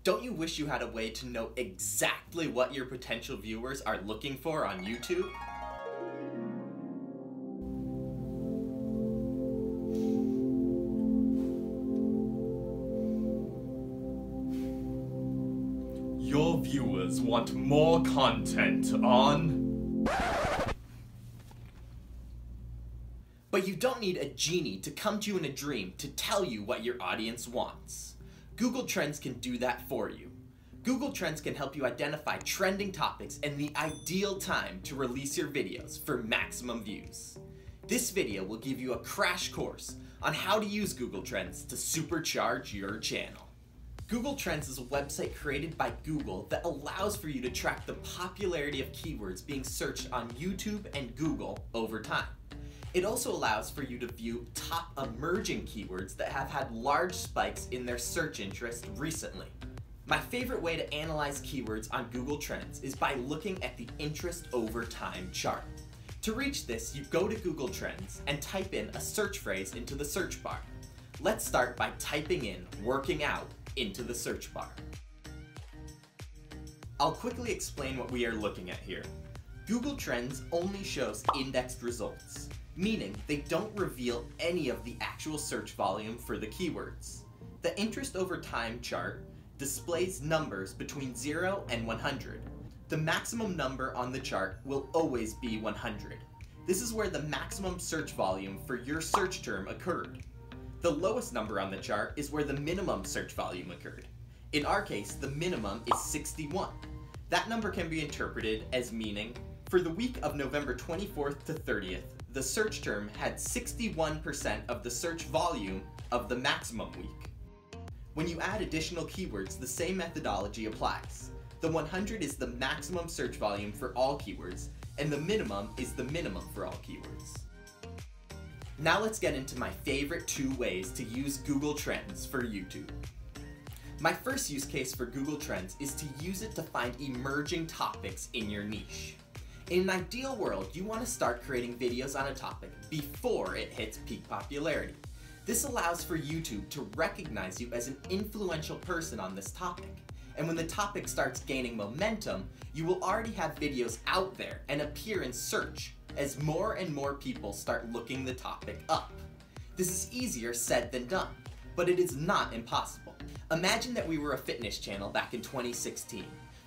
Don't you wish you had a way to know exactly what your potential viewers are looking for on YouTube? Your viewers want more content on... But you don't need a genie to come to you in a dream to tell you what your audience wants. Google Trends can do that for you. Google Trends can help you identify trending topics and the ideal time to release your videos for maximum views. This video will give you a crash course on how to use Google Trends to supercharge your channel. Google Trends is a website created by Google that allows for you to track the popularity of keywords being searched on YouTube and Google over time. It also allows for you to view top emerging keywords that have had large spikes in their search interest recently. My favorite way to analyze keywords on Google Trends is by looking at the interest over time chart. To reach this, you go to Google Trends and type in a search phrase into the search bar. Let's start by typing in "working out" into the search bar. I'll quickly explain what we are looking at here. Google Trends only shows indexed results, meaning they don't reveal any of the actual search volume for the keywords. The interest over time chart displays numbers between 0 and 100. The maximum number on the chart will always be 100. This is where the maximum search volume for your search term occurred. The lowest number on the chart is where the minimum search volume occurred. In our case, the minimum is 61. That number can be interpreted as meaning, for the week of November 24th to 30th, the search term had 61% of the search volume of the maximum week. When you add additional keywords, the same methodology applies. The 100 is the maximum search volume for all keywords, and the minimum is the minimum for all keywords. Now let's get into my favorite 2 ways to use Google Trends for YouTube. My first use case for Google Trends is to use it to find emerging topics in your niche. In an ideal world, you want to start creating videos on a topic before it hits peak popularity. This allows for YouTube to recognize you as an influential person on this topic. And when the topic starts gaining momentum, you will already have videos out there and appear in search as more and more people start looking the topic up. This is easier said than done, but it is not impossible. Imagine that we were a fitness channel back in 2016,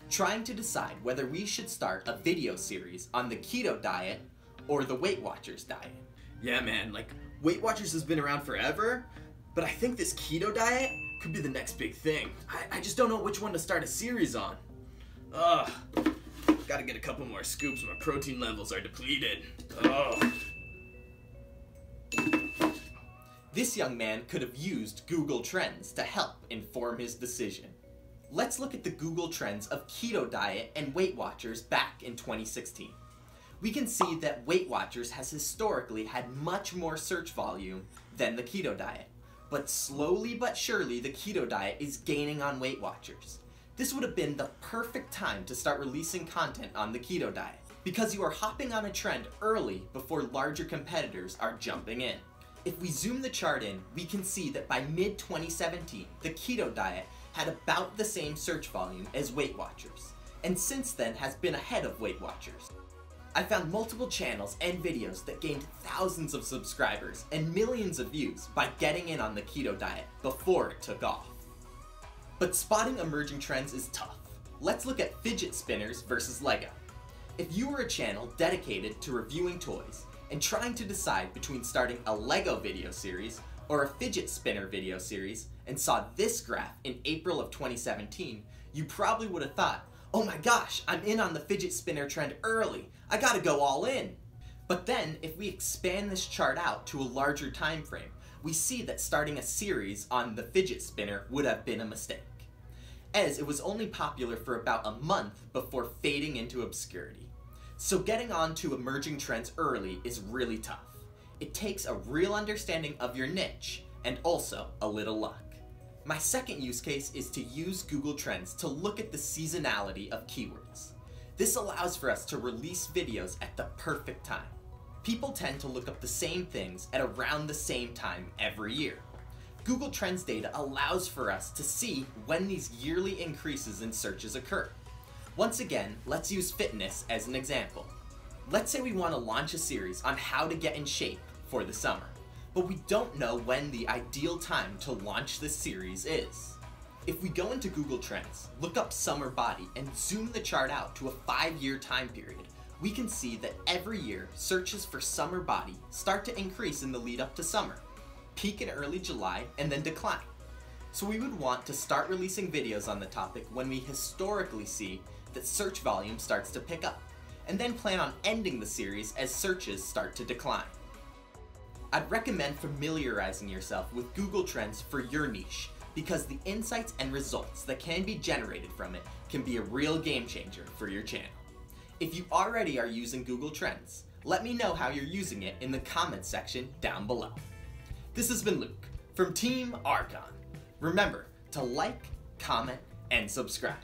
trying to decide whether we should start a video series on the keto diet or the Weight Watchers diet. Yeah man, like Weight Watchers has been around forever, but I think this keto diet could be the next big thing. I just don't know which one to start a series on. Ugh. Gotta get a couple more scoops, my protein levels are depleted. Ugh. This young man could have used Google Trends to help inform his decision. Let's look at the Google Trends of keto diet and Weight Watchers back in 2016. We can see that Weight Watchers has historically had much more search volume than the keto diet. But slowly but surely the keto diet is gaining on Weight Watchers. This would have been the perfect time to start releasing content on the keto diet, because you are hopping on a trend early before larger competitors are jumping in. If we zoom the chart in, we can see that by mid-2017, the keto diet had about the same search volume as Weight Watchers, and since then has been ahead of Weight Watchers. I found multiple channels and videos that gained thousands of subscribers and millions of views by getting in on the keto diet before it took off. But spotting emerging trends is tough. Let's look at fidget spinners versus Lego. If you were a channel dedicated to reviewing toys and trying to decide between starting a Lego video series or a fidget spinner video series and saw this graph in April of 2017, you probably would have thought, oh my gosh, I'm in on the fidget spinner trend early. I gotta go all in. But then, if we expand this chart out to a larger time frame, we see that starting a series on the fidget spinner would have been a mistake, as it was only popular for about a month before fading into obscurity. So getting on to emerging trends early is really tough. It takes a real understanding of your niche and also a little luck. My second use case is to use Google Trends to look at the seasonality of keywords. This allows for us to release videos at the perfect time. People tend to look up the same things at around the same time every year. Google Trends data allows for us to see when these yearly increases in searches occur. Once again, let's use fitness as an example. Let's say we want to launch a series on how to get in shape for the summer, but we don't know when the ideal time to launch this series is. If we go into Google Trends, look up summer body, and zoom the chart out to a 5-year time period, we can see that every year searches for summer body start to increase in the lead up to summer, peak in early July, and then decline. So we would want to start releasing videos on the topic when we historically see that search volume starts to pick up, and then plan on ending the series as searches start to decline. I'd recommend familiarizing yourself with Google Trends for your niche, because the insights and results that can be generated from it can be a real game changer for your channel. If you already are using Google Trends, let me know how you're using it in the comments section down below. This has been Luke from Team Archon. Remember to like, comment, and subscribe.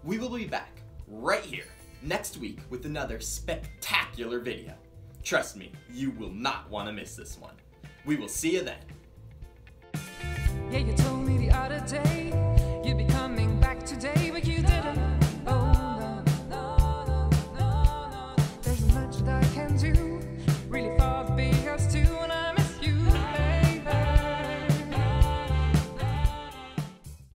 We will be back right here next week with another spectacular video. Trust me, you will not want to miss this one. We will see you then. Yeah, you told me the other day